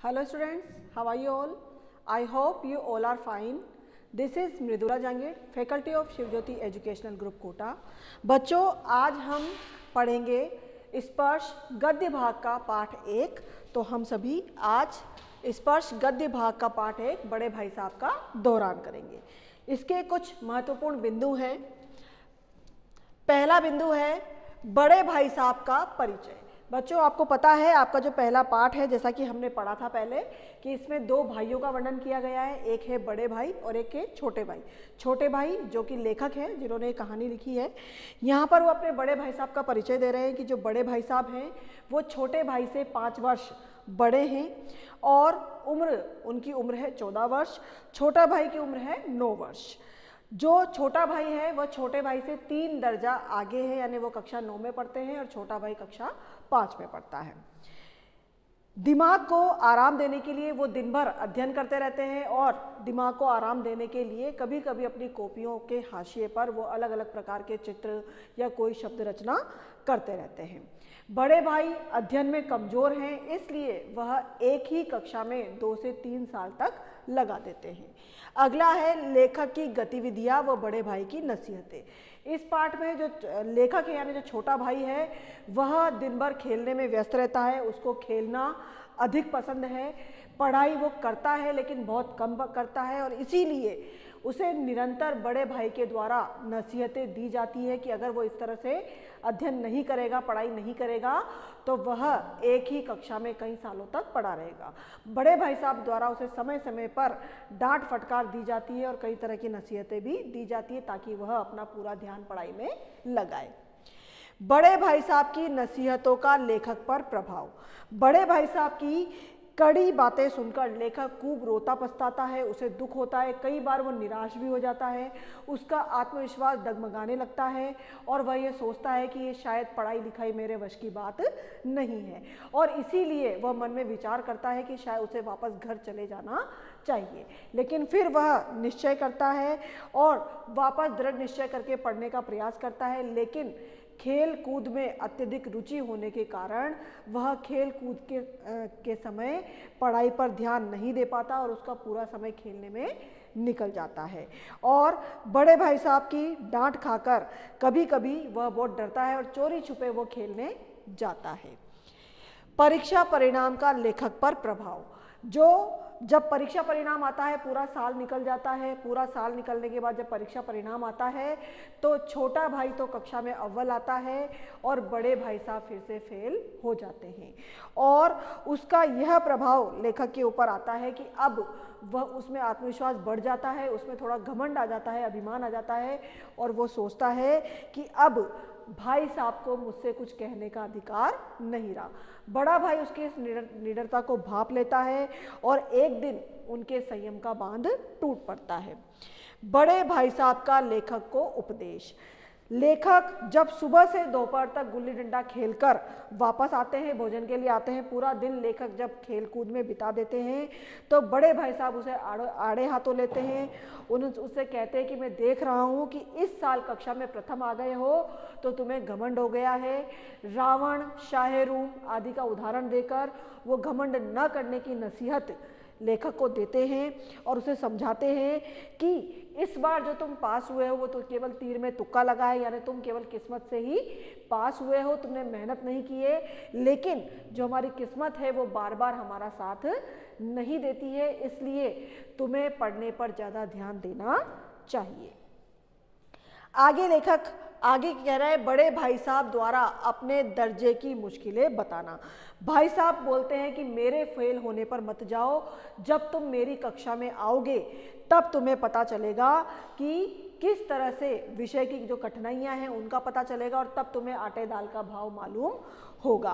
Hello students, how are you all? I hope you all are fine. This is Mridula Jangid, faculty of Shivjyoti educational group Kota. बच्चों, आज हम पढ़ेंगे स्पर्श गद्य भाग का पाठ 1। तो हम सभी आज स्पर्श गद्य भाग का पाठ 1 बड़े भाई साहब का दोहरान करेंगे। इसके कुछ महत्वपूर्ण बिंदु हैं। पहला बिंदु है बड़े भाई साहब का परिचय। बच्चों, आपको पता है आपका जो पहला पाठ है, जैसा कि हमने पढ़ा था पहले, कि इसमें दो भाइयों का वर्णन किया गया है। एक है बड़े भाई और एक है छोटे भाई। छोटे भाई जो कि लेखक हैं, जिन्होंने एक कहानी लिखी है, यहाँ पर वो अपने बड़े भाई साहब का परिचय दे रहे हैं कि जो बड़े भाई साहब हैं वो छोटे भाई से 5 वर्ष बड़े हैं और उनकी उम्र है 14 वर्ष। छोटा भाई की उम्र है 9 वर्ष। जो छोटा भाई है वह छोटे भाई से 3 दर्जा आगे है, यानी वो कक्षा 9 में पढ़ते हैं और छोटा भाई कक्षा 5 में पढ़ता है। दिमाग को आराम देने के लिए वो दिन भर अध्ययन करते रहते हैं और दिमाग को आराम देने के लिए कभी कभी अपनी कॉपियों के हाशिए पर वो अलग अलग प्रकार के चित्र या कोई शब्द रचना करते रहते हैं। बड़े भाई अध्ययन में कमजोर हैं, इसलिए वह एक ही कक्षा में 2 से 3 साल तक लगा देते हैं। अगला है लेखक की गतिविधियां व बड़े भाई की नसीहतें। इस पाठ में जो लेखक है यानी जो छोटा भाई है वह दिन भर खेलने में व्यस्त रहता है। उसको खेलना अधिक पसंद है। पढ़ाई वो करता है लेकिन बहुत कम करता है और इसीलिए उसे निरंतर बड़े भाई के द्वारा नसीहतें दी जाती है कि अगर वो इस तरह से अध्ययन नहीं करेगा, पढ़ाई नहीं करेगा, तो वह एक ही कक्षा में कई सालों तक पढ़ा रहेगा। बड़े भाई साहब द्वारा उसे समय समय पर डांट फटकार दी जाती है और कई तरह की नसीहतें भी दी जाती है ताकि वह अपना पूरा ध्यान पढ़ाई में लगाए। बड़े भाई साहब की नसीहतों का लेखक पर प्रभाव। बड़े भाई साहब की कड़ी बातें सुनकर लेखक खूब रोता पछताता है, उसे दुख होता है, कई बार वो निराश भी हो जाता है, उसका आत्मविश्वास डगमगाने लगता है और वह ये सोचता है कि ये शायद पढ़ाई लिखाई मेरे वश की बात नहीं है और इसीलिए वह मन में विचार करता है कि शायद उसे वापस घर चले जाना चाहिए। लेकिन फिर वह निश्चय करता है और वापस दृढ़ निश्चय करके पढ़ने का प्रयास करता है, लेकिन खेल कूद में अत्यधिक रुचि होने के कारण वह खेल कूद के समय पढ़ाई पर ध्यान नहीं दे पाता और उसका पूरा समय खेलने में निकल जाता है। और बड़े भाई साहब की डांट खाकर कभी कभी वह बहुत डरता है और चोरी छुपे वो खेलने जाता है। परीक्षा परिणाम का लेखक पर प्रभाव। जब परीक्षा परिणाम आता है, पूरा साल निकल जाता है, पूरा साल निकलने के बाद जब परीक्षा परिणाम आता है तो छोटा भाई तो कक्षा में अव्वल आता है और बड़े भाई साहब फिर से फेल हो जाते हैं और उसका यह प्रभाव लेखक के ऊपर आता है कि अब वह उसमें आत्मविश्वास बढ़ जाता है, उसमें थोड़ा घमंड आ जाता है, अभिमान आ जाता है और वो सोचता है कि अब भाई साहब को मुझसे कुछ कहने का अधिकार नहीं रहा। बड़ा भाई उसके इस निडरता को भांप लेता है और एक दिन उनके संयम का बांध टूट पड़ता है। बड़े भाई साहब का लेखक को उपदेश। लेखक जब सुबह से दोपहर तक गुल्ली डंडा खेलकर वापस आते हैं, भोजन के लिए आते हैं, पूरा दिन लेखक जब खेल कूद में बिता देते हैं तो बड़े भाई साहब उसे आड़े हाथों लेते हैं। उससे कहते हैं कि मैं देख रहा हूँ कि इस साल कक्षा में प्रथम आ गए हो तो तुम्हें घमंड हो गया है। रावण, शाहरुम आदि का उदाहरण देकर वो घमंड न करने की नसीहत लेखक को देते हैं और उसे समझाते हैं कि इस बार जो तुम पास हुए हो वो तो केवल तीर में तुक्का लगा है, यानी तुम केवल किस्मत से ही पास हुए हो, तुमने मेहनत नहीं की है, लेकिन जो हमारी किस्मत है वो बार बार हमारा साथ नहीं देती है, इसलिए तुम्हें पढ़ने पर ज़्यादा ध्यान देना चाहिए। आगे लेखक आगे कह रहा है बड़े भाई साहब द्वारा अपने दर्जे की मुश्किलें बताना। भाई साहब बोलते हैं कि मेरे फेल होने पर मत जाओ, जब तुम मेरी कक्षा में आओगे तब तुम्हें पता चलेगा कि किस तरह से विषय की जो कठिनाइयां हैं उनका पता चलेगा और तब तुम्हें आटे दाल का भाव मालूम होगा।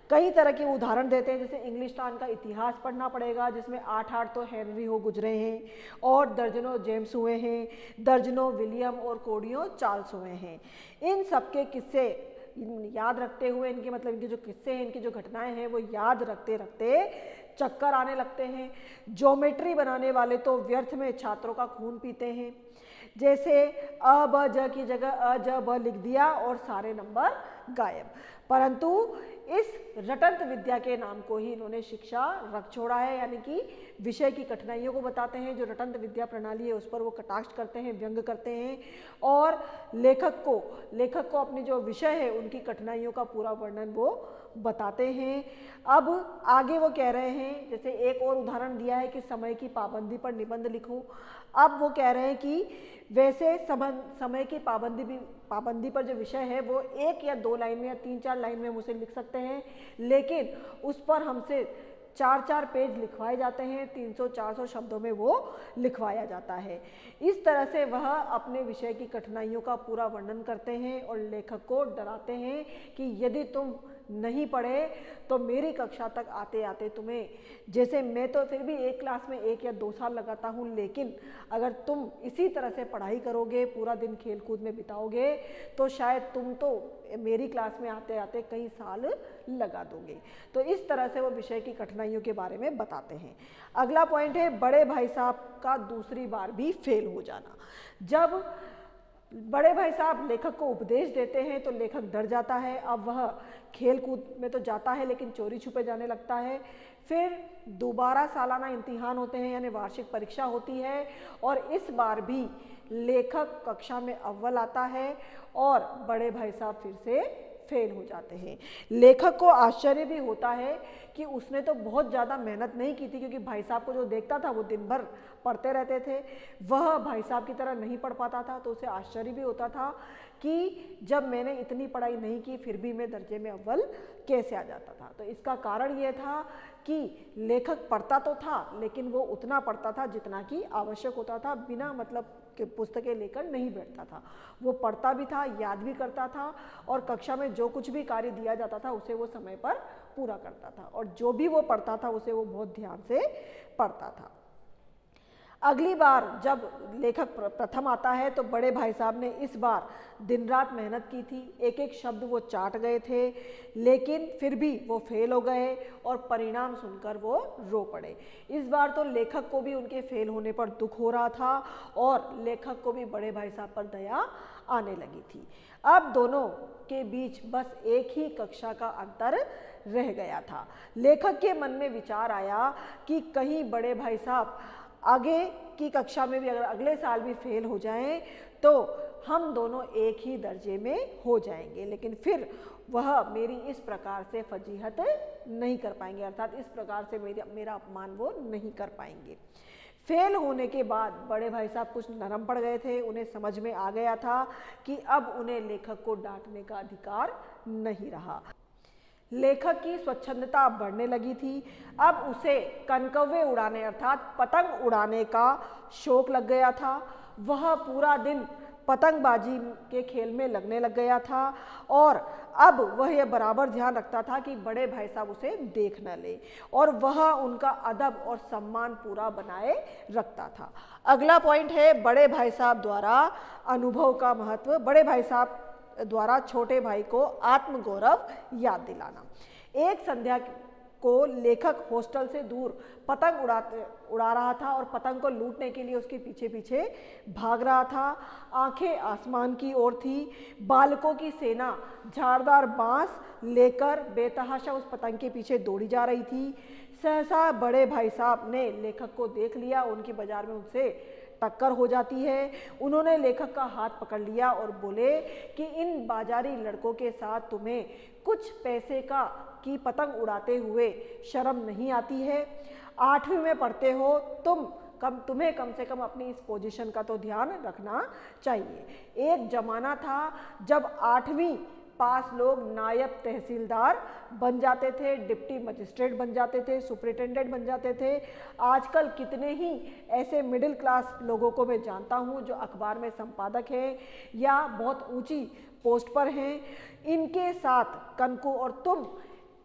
कई तरह के उदाहरण देते हैं, जैसे इंग्लिस्तान का इतिहास पढ़ना पड़ेगा जिसमें 8 तो हेनरी हो गुजरे हैं और दर्जनों जेम्स हुए हैं, दर्जनों विलियम और कोडियों चार्ल्स हुए हैं। इन सबके किस्से याद रखते हुए, इनके मतलब इनके जो किस्से हैं, इनकी जो घटनाएं हैं वो याद रखते रखते चक्कर आने लगते हैं। ज्योमेट्री बनाने वाले तो व्यर्थ में छात्रों का खून पीते हैं, जैसे अ ब ज की जगह अ ज ब लिख दिया और सारे नंबर गायब। परंतु इस रटंत विद्या के नाम को ही इन्होंने शिक्षा रख छोड़ा है, यानी कि विषय की कठिनाइयों को बताते हैं। जो रटंत विद्या प्रणाली है उस पर वो कटाक्ष करते हैं, व्यंग करते हैं और लेखक को अपनी जो विषय है उनकी कठिनाइयों का पूरा वर्णन वो बताते हैं। अब आगे वो कह रहे हैं, जैसे एक और उदाहरण दिया है कि समय की पाबंदी पर निबंध लिखूं। अब वो कह रहे हैं कि वैसे समय की पाबंदी पर जो विषय है वो 1 या 2 लाइन में या 3-4 लाइन में हम उसे लिख सकते हैं, लेकिन उस पर हमसे 4-4 पेज लिखवाए जाते हैं, 300-400 शब्दों में वो लिखवाया जाता है। इस तरह से वह अपने विषय की कठिनाइयों का पूरा वर्णन करते हैं और लेखक को डराते हैं कि यदि तुम नहीं पढ़े तो मेरी कक्षा तक आते आते तुम्हें, जैसे मैं तो फिर भी एक क्लास में 1 या 2 साल लगाता हूँ, लेकिन अगर तुम इसी तरह से पढ़ाई करोगे, पूरा दिन खेल कूद में बिताओगे, तो शायद तुम तो मेरी क्लास में आते आते कई साल लगा दोगे। तो इस तरह से वो विषय की कठिनाइयों के बारे में बताते हैं। अगला पॉइंट है बड़े भाई साहब का दूसरी बार भी फेल हो जाना। जब बड़े भाई साहब लेखक को उपदेश देते हैं तो लेखक डर जाता है। अब वह खेल कूद में तो जाता है लेकिन चोरी छुपे जाने लगता है। फिर दोबारा सालाना इम्तिहान होते हैं, यानी वार्षिक परीक्षा होती है, और इस बार भी लेखक कक्षा में अव्वल आता है और बड़े भाई साहब फिर से फेल हो जाते हैं। लेखक को आश्चर्य भी होता है कि उसने तो बहुत ज़्यादा मेहनत नहीं की थी, क्योंकि भाई साहब को जो देखता था वो दिन भर पढ़ते रहते थे, वह भाई साहब की तरह नहीं पढ़ पाता था। तो उसे आश्चर्य भी होता था कि जब मैंने इतनी पढ़ाई नहीं की फिर भी मैं दर्जे में अव्वल कैसे आ जाता था। तो इसका कारण ये था कि लेखक पढ़ता तो था लेकिन वो उतना पढ़ता था जितना कि आवश्यक होता था, बिना मतलब के पुस्तकें लेकर नहीं बैठता था। वो पढ़ता भी था, याद भी करता था, और कक्षा में जो कुछ भी कार्य दिया जाता था उसे वो समय पर पूरा करता था, और जो भी वो पढ़ता था उसे वो बहुत ध्यान से पढ़ता था। अगली बार जब लेखक प्रथम आता है तो बड़े भाई साहब ने इस बार दिन रात मेहनत की थी, एक एक शब्द वो चाट गए थे, लेकिन फिर भी वो फेल हो गए और परिणाम सुनकर वो रो पड़े। इस बार तो लेखक को भी उनके फेल होने पर दुख हो रहा था और लेखक को भी बड़े भाई साहब पर दया आने लगी थी। अब दोनों के बीच बस एक ही कक्षा का अंतर रह गया था। लेखक के मन में विचार आया कि कहीं बड़े भाई साहब आगे की कक्षा में भी अगर अगले साल भी फेल हो जाएं तो हम दोनों एक ही दर्जे में हो जाएंगे, लेकिन फिर वह मेरी इस प्रकार से फजीहत नहीं कर पाएंगे, अर्थात इस प्रकार से मेरा अपमान वो नहीं कर पाएंगे। फेल होने के बाद बड़े भाई साहब कुछ नरम पड़ गए थे, उन्हें समझ में आ गया था कि अब उन्हें लेखक को डांटने का अधिकार नहीं रहा। लेखक की स्वच्छंदता बढ़ने लगी थी। अब उसे कनकव्वे उड़ाने अर्थात पतंग उड़ाने का शौक लग गया था। वह पूरा दिन पतंगबाजी के खेल में लगने लग गया था और अब वह यह बराबर ध्यान रखता था कि बड़े भाई साहब उसे देख न ले, और वह उनका अदब और सम्मान पूरा बनाए रखता था। अगला पॉइंट है बड़े भाई साहब द्वारा अनुभव का महत्व। बड़े भाई साहब द्वारा छोटे भाई को आत्मगौरव याद दिलाना। एक संध्या को लेखक हॉस्टल से दूर पतंग उड़ा रहा था और पतंग को लूटने के लिए उसके पीछे पीछे भाग रहा था। आंखें आसमान की ओर थी। बालकों की सेना झाड़दार बांस लेकर बेतहाशा उस पतंग के पीछे दौड़ी जा रही थी। सहसा बड़े भाई साहब ने लेखक को देख लिया। उनकी बाजार में उनसे टक्कर हो जाती है। उन्होंने लेखक का हाथ पकड़ लिया और बोले कि इन बाजारी लड़कों के साथ तुम्हें कुछ पैसे की पतंग उड़ाते हुए शर्म नहीं आती है? 8वीं में पढ़ते हो तुम्हें कम से कम अपनी इस पोजीशन का तो ध्यान रखना चाहिए। एक जमाना था जब 8वीं पास लोग नायब तहसीलदार बन जाते थे, डिप्टी मजिस्ट्रेट बन जाते थे, सुपरिटेंडेंट बन जाते थे। आजकल कितने ही ऐसे मिडिल क्लास लोगों को मैं जानता हूँ जो अखबार में संपादक हैं या बहुत ऊंची पोस्ट पर हैं। इनके साथ कनकू और तुम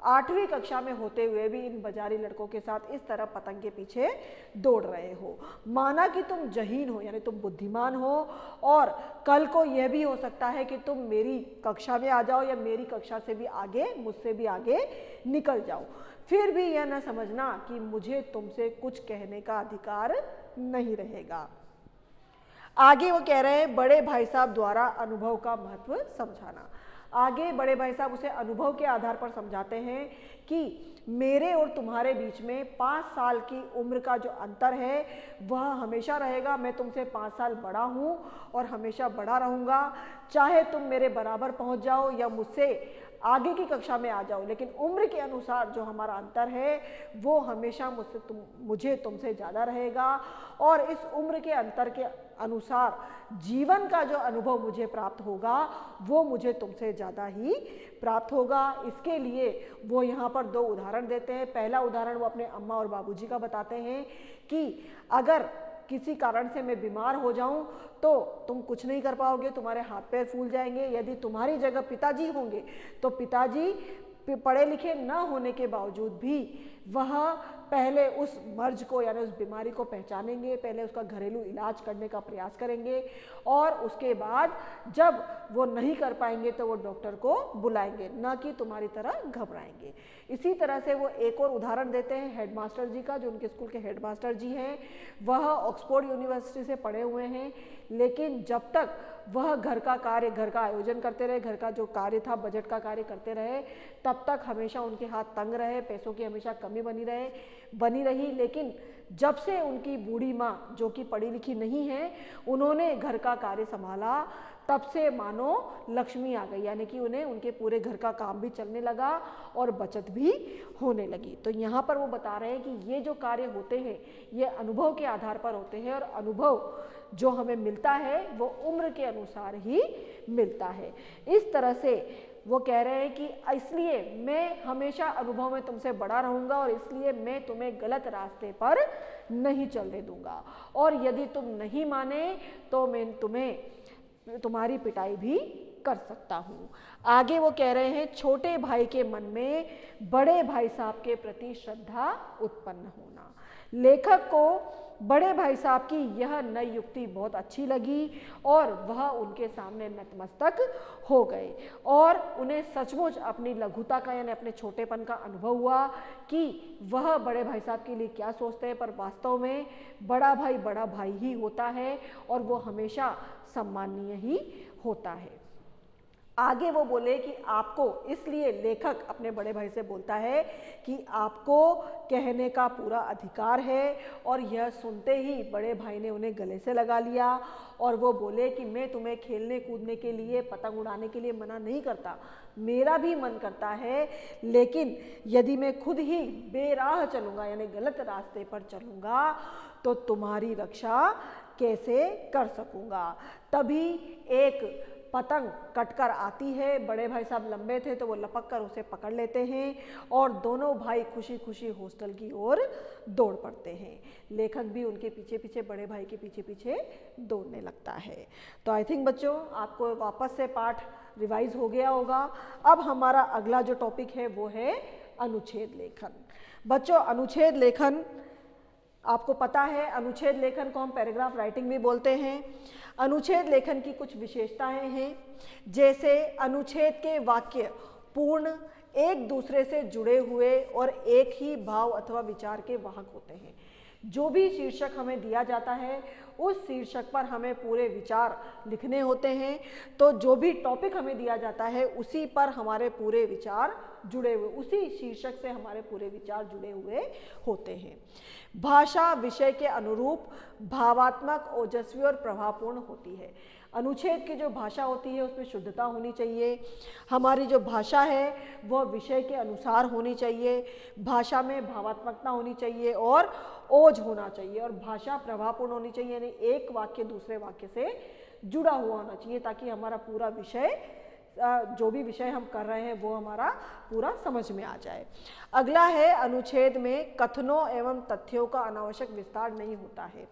8वीं कक्षा में होते हुए भी इन बाजारी लड़कों के साथ इस तरह पतंग के पीछे दौड़ रहे हो। माना कि तुम जहीन हो, यानी तुम बुद्धिमान हो, और कल को यह भी हो सकता है कि तुम मेरी कक्षा में आ जाओ या मेरी कक्षा से भी आगे, मुझसे भी आगे निकल जाओ। फिर भी यह न समझना कि मुझे तुमसे कुछ कहने का अधिकार नहीं रहेगा। आगे वो कह रहे हैं बड़े भाई साहब द्वारा अनुभव का महत्व समझाना। आगे बड़े भाई साहब उसे अनुभव के आधार पर समझाते हैं कि मेरे और तुम्हारे बीच में 5 साल की उम्र का जो अंतर है वह हमेशा रहेगा। मैं तुमसे 5 साल बड़ा हूँ और हमेशा बड़ा रहूँगा, चाहे तुम मेरे बराबर पहुँच जाओ या मुझसे आगे की कक्षा में आ जाओ, लेकिन उम्र के अनुसार जो हमारा अंतर है वो हमेशा मुझे तुमसे ज़्यादा रहेगा। और इस उम्र के अंतर के अनुसार जीवन का जो अनुभव मुझे प्राप्त होगा वो मुझे तुमसे ज़्यादा ही प्राप्त होगा। इसके लिए वो यहाँ पर 2 उदाहरण देते हैं। पहला उदाहरण वो अपने अम्मा और बाबूजी का बताते हैं कि अगर किसी कारण से मैं बीमार हो जाऊं तो तुम कुछ नहीं कर पाओगे, तुम्हारे हाथ पैर फूल जाएंगे। यदि तुम्हारी जगह पिताजी होंगे तो पिताजी पढ़े लिखे न होने के बावजूद भी वह पहले उस मर्ज को यानी उस बीमारी को पहचानेंगे, पहले उसका घरेलू इलाज करने का प्रयास करेंगे और उसके बाद जब वो नहीं कर पाएंगे तो वो डॉक्टर को बुलाएंगे, न कि तुम्हारी तरह घबराएंगे। इसी तरह से वो एक और उदाहरण देते हैं हेडमास्टर जी का, जो उनके स्कूल के हेडमास्टर जी हैं। वह ऑक्सफोर्ड यूनिवर्सिटी से पढ़े हुए हैं, लेकिन जब तक वह घर का कार्य, घर का आयोजन करते रहे, घर का जो कार्य था बजट का कार्य करते रहे, तब तक हमेशा उनके हाथ तंग रहे, पैसों की हमेशा कमी बनी रही। लेकिन जब से उनकी बूढ़ी माँ, जो कि पढ़ी लिखी नहीं है, उन्होंने घर का कार्य संभाला, तब से मानो लक्ष्मी आ गई, यानी कि उन्हें उनके पूरे घर का काम भी चलने लगा और बचत भी होने लगी। तो यहाँ पर वो बता रहे हैं कि ये जो कार्य होते हैं ये अनुभव के आधार पर होते हैं और अनुभव जो हमें मिलता है वो उम्र के अनुसार ही मिलता है। इस तरह से वो कह रहे हैं कि इसलिए मैं हमेशा अनुभव में तुमसे बड़ा रहूँगा और इसलिए मैं तुम्हें गलत रास्ते पर नहीं चलने दूंगा, और यदि तुम नहीं माने तो मैं तुम्हारी पिटाई भी कर सकता हूँ। आगे वो कह रहे हैं छोटे भाई के मन में बड़े भाई साहब के प्रति श्रद्धा उत्पन्न होना। लेखक को बड़े भाई साहब की यह नई युक्ति बहुत अच्छी लगी और वह उनके सामने नतमस्तक हो गए और उन्हें सचमुच अपनी लघुता का यानी अपने छोटेपन का अनुभव हुआ कि वह बड़े भाई साहब के लिए क्या सोचते हैं, पर वास्तव में बड़ा भाई ही होता है और वो हमेशा सम्माननीय ही होता है। आगे वो बोले कि आपको, इसलिए लेखक अपने बड़े भाई से बोलता है कि आपको कहने का पूरा अधिकार है, और यह सुनते ही बड़े भाई ने उन्हें गले से लगा लिया और वो बोले कि मैं तुम्हें खेलने कूदने के लिए, पतंग उड़ाने के लिए मना नहीं करता, मेरा भी मन करता है, लेकिन यदि मैं खुद ही बेराह चलूँगा यानी गलत रास्ते पर चलूँगा तो तुम्हारी रक्षा कैसे कर सकूँगा। तभी एक पतंग कटकर आती है, बड़े भाई साहब लंबे थे तो वो लपक कर उसे पकड़ लेते हैं और दोनों भाई खुशी खुशी हॉस्टल की ओर दौड़ पड़ते हैं। लेखक भी उनके पीछे पीछे, बड़े भाई के पीछे पीछे दौड़ने लगता है। तो आई थिंक बच्चों आपको वापस से पाठ रिवाइज हो गया होगा। अब हमारा अगला जो टॉपिक है वो है अनुच्छेद लेखन। बच्चों अनुच्छेद लेखन आपको पता है, अनुच्छेद लेखन को हम पैराग्राफ राइटिंग भी बोलते हैं। अनुच्छेद लेखन की कुछ विशेषताएं हैं, जैसे अनुच्छेद के वाक्य पूर्ण, एक दूसरे से जुड़े हुए और एक ही भाव अथवा विचार के वाहक होते हैं। जो भी शीर्षक हमें दिया जाता है उस शीर्षक पर हमें पूरे विचार लिखने होते हैं, तो जो भी टॉपिक हमें दिया जाता है उसी पर हमारे पूरे विचार जुड़े हुए, उसी शीर्षक से हमारे पूरे विचार जुड़े हुए होते हैं। भाषा विषय के अनुरूप भावात्मक, ओजस्वी और प्रभावपूर्ण होती है। अनुच्छेद की जो भाषा होती है उसमें शुद्धता होनी चाहिए। हमारी जो भाषा है वह विषय के अनुसार होनी चाहिए, भाषा में भावात्मकता होनी चाहिए और ओज होना चाहिए, और भाषा प्रभावपूर्ण होनी चाहिए, यानी एक वाक्य दूसरे वाक्य से जुड़ा हुआ होना चाहिए, ताकि हमारा पूरा विषय, जो भी विषय हम कर रहे हैं वो हमारा पूरा समझ में आ जाए। अगला है, अनुच्छेद में कथनों एवं तथ्यों का अनावश्यक विस्तार नहीं होता है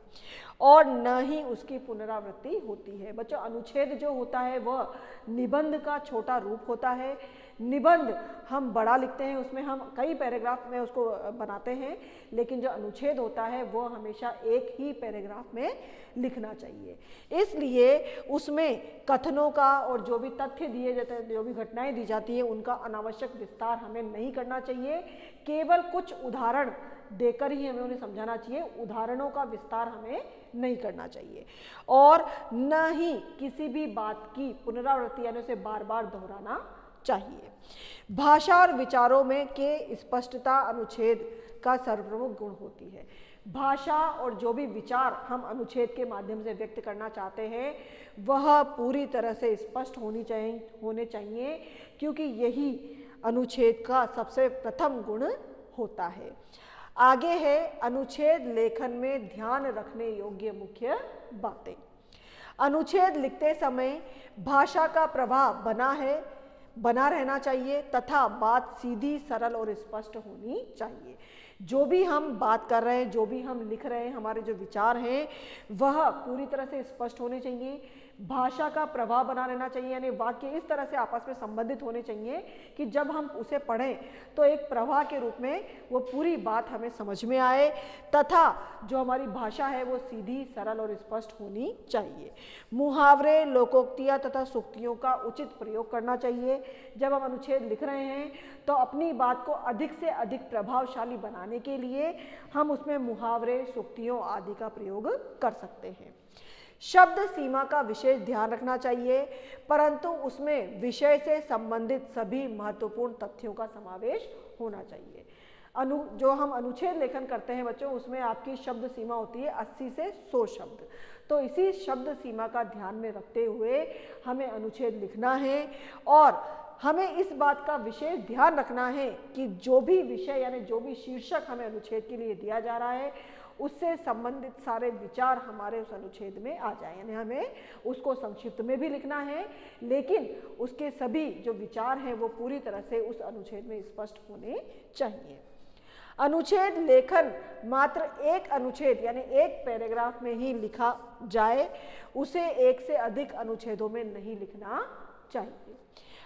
और न ही उसकी पुनरावृत्ति होती है। बच्चों अनुच्छेद जो होता है वह निबंध का छोटा रूप होता है। निबंध हम बड़ा लिखते हैं, उसमें हम कई पैराग्राफ में उसको बनाते हैं, लेकिन जो अनुच्छेद होता है वो हमेशा एक ही पैराग्राफ में लिखना चाहिए। इसलिए उसमें कथनों का और जो भी तथ्य दिए जाते हैं, जो भी घटनाएं दी जाती हैं, उनका अनावश्यक विस्तार हमें नहीं करना चाहिए। केवल कुछ उदाहरण देकर ही हमें उन्हें समझाना चाहिए, उदाहरणों का विस्तार हमें नहीं करना चाहिए और न ही किसी भी बात की पुनरावृत्ति यानी उसे बार बार दोहराना चाहिए। भाषा और विचारों में के स्पष्टता अनुच्छेद का सर्वप्रमुख गुण होती है। भाषा और जो भी विचार हम अनुच्छेद के माध्यम से व्यक्त करना चाहते हैं वह पूरी तरह से स्पष्ट होने चाहिए क्योंकि यही अनुच्छेद का सबसे प्रथम गुण होता है। आगे है अनुच्छेद लेखन में ध्यान रखने योग्य मुख्य बातें। अनुच्छेद लिखते समय भाषा का प्रभाव बना रहना चाहिए तथा बात सीधी, सरल और स्पष्ट होनी चाहिए। जो भी हम बात कर रहे हैं, जो भी हम लिख रहे हैं, हमारे जो विचार हैं वह पूरी तरह से स्पष्ट होने चाहिए। भाषा का प्रभाव बना रहना चाहिए यानी वाक्य इस तरह से आपस में संबंधित होने चाहिए कि जब हम उसे पढ़ें तो एक प्रवाह के रूप में वो पूरी बात हमें समझ में आए तथा जो हमारी भाषा है वो सीधी, सरल और स्पष्ट होनी चाहिए। मुहावरे, लोकोक्तियाँ तथा सूक्तियों का उचित प्रयोग करना चाहिए। जब हम अनुच्छेद लिख रहे हैं तो अपनी बात को अधिक से अधिक प्रभावशाली बनाने के लिए हम उसमें मुहावरे, सूक्तियों आदि का प्रयोग कर सकते हैं। शब्द सीमा का विशेष ध्यान रखना चाहिए परंतु उसमें विषय से संबंधित सभी महत्वपूर्ण तथ्यों का समावेश होना चाहिए। जो हम अनुच्छेद लेखन करते हैं बच्चों उसमें आपकी शब्द सीमा होती है 80 से 100 शब्द। तो इसी शब्द सीमा का ध्यान में रखते हुए हमें अनुच्छेद लिखना है और हमें इस बात का विशेष ध्यान रखना है कि जो भी विषय यानी जो भी शीर्षक हमें अनुच्छेद के लिए दिया जा रहा है उससे संबंधित सारे विचार हमारे उस अनुच्छेद में आ जाए यानी हमें उसको संक्षिप्त में भी लिखना है लेकिन उसके सभी जो विचार हैं वो पूरी तरह से उस अनुच्छेद में स्पष्ट होने चाहिए। अनुच्छेद लेखन मात्र एक अनुच्छेद यानी एक पैराग्राफ में ही लिखा जाए, उसे एक से अधिक अनुच्छेदों में नहीं लिखना चाहिए।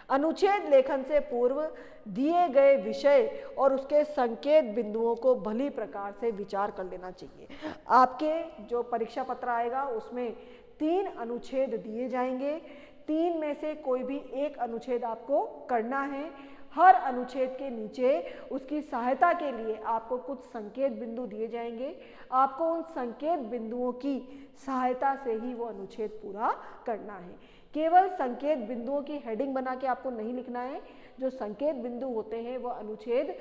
अनुच्छेद लेखन से पूर्व दिए गए विषय और उसके संकेत बिंदुओं को भली प्रकार से विचार कर लेना चाहिए। आपके जो परीक्षा पत्र आएगा उसमें 3 अनुच्छेद दिए जाएंगे, 3 में से कोई भी एक अनुच्छेद आपको करना है। हर अनुच्छेद के नीचे उसकी सहायता के लिए आपको कुछ संकेत बिंदु दिए जाएंगे। आपको उन संकेत बिंदुओं की सहायता से ही वो अनुच्छेद पूरा करना है। केवल संकेत बिंदुओं की हेडिंग बना के आपको नहीं लिखना है। जो संकेत बिंदु होते हैं वह अनुच्छेद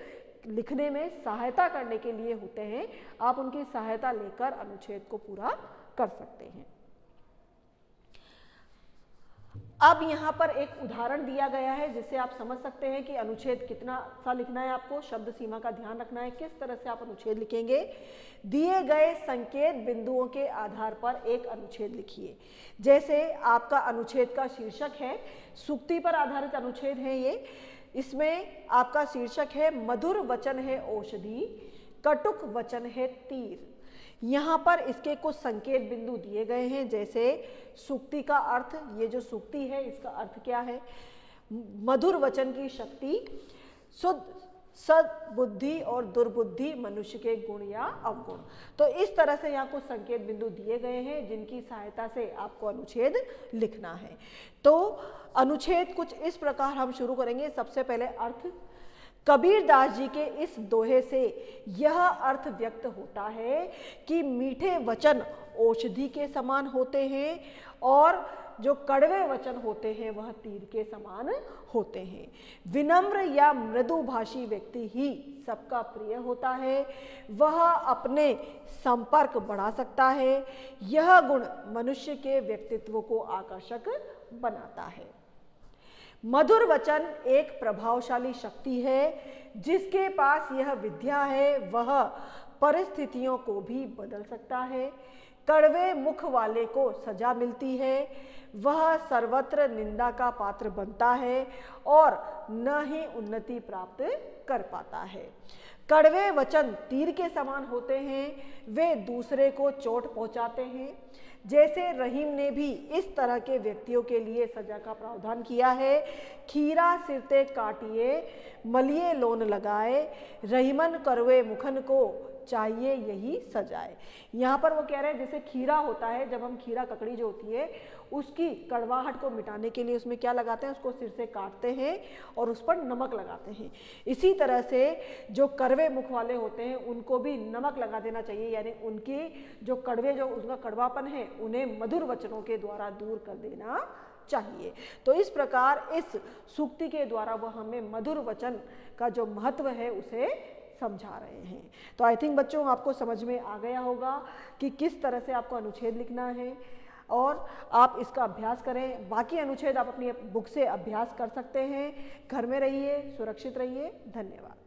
लिखने में सहायता करने के लिए होते हैं। आप उनकी सहायता लेकर अनुच्छेद को पूरा कर सकते हैं। अब यहाँ पर एक उदाहरण दिया गया है जिससे आप समझ सकते हैं कि अनुच्छेद कितना सा लिखना है। आपको शब्द सीमा का ध्यान रखना है, किस तरह से आप अनुच्छेद लिखेंगे। दिए गए संकेत बिंदुओं के आधार पर एक अनुच्छेद लिखिए। जैसे आपका अनुच्छेद का शीर्षक है, सूक्ति पर आधारित अनुच्छेद है ये। इसमें आपका शीर्षक है मधुर वचन है औषधि, कटुक वचन है तीर। यहाँ पर इसके कुछ संकेत बिंदु दिए गए हैं जैसे सूक्ति का अर्थ, ये जो सूक्ति है इसका अर्थ क्या है। मधुर वचन की शक्ति, शुद्ध सद्बुद्धि और दुर्बुद्धि मनुष्य के गुण या अवगुण। तो इस तरह से यहाँ कुछ संकेत बिंदु दिए गए हैं जिनकी सहायता से आपको अनुच्छेद लिखना है। तो अनुच्छेद कुछ इस प्रकार हम शुरू करेंगे। सबसे पहले अर्थ। कबीरदास जी के इस दोहे से यह अर्थ व्यक्त होता है कि मीठे वचन औषधि के समान होते हैं और जो कड़वे वचन होते हैं वह तीर के समान होते हैं। विनम्र या मृदुभाषी व्यक्ति ही सबका प्रिय होता है, वह अपने संपर्क बढ़ा सकता है। यह गुण मनुष्य के व्यक्तित्व को आकर्षक बनाता है। मधुर वचन एक प्रभावशाली शक्ति है। जिसके पास यह विद्या है वह परिस्थितियों को भी बदल सकता है। कड़वे मुख वाले को सजा मिलती है, वह सर्वत्र निंदा का पात्र बनता है और न ही उन्नति प्राप्त कर पाता है। कड़वे वचन तीर के समान होते हैं, वे दूसरे को चोट पहुंचाते हैं। जैसे रहीम ने भी इस तरह के व्यक्तियों के लिए सजा का प्रावधान किया है। खीरा सिरते काटिए, मलिए लोन लगाए, रहीमन करवे मुखन को चाहिए यही सजाए। यहाँ पर वो कह रहे हैं जैसे खीरा होता है, जब हम खीरा ककड़ी जो होती है उसकी कड़वाहट को मिटाने के लिए उसमें क्या लगाते हैं, उसको सिर से काटते हैं और उस पर नमक लगाते हैं। इसी तरह से जो कड़वे मुख वाले होते हैं उनको भी नमक लगा देना चाहिए, यानी उनकी जो कड़वे जो उसका कड़वापन है उन्हें मधुर वचनों के द्वारा दूर कर देना चाहिए। तो इस प्रकार इस सूक्ति के द्वारा वह हमें मधुर वचन का जो महत्व है उसे समझा रहे हैं। तो आई थिंक बच्चों आपको समझ में आ गया होगा कि किस तरह से आपको अनुच्छेद लिखना है और आप इसका अभ्यास करें। बाकी अनुच्छेद आप अपनी बुक से अभ्यास कर सकते हैं। घर में रहिए, सुरक्षित रहिए। धन्यवाद।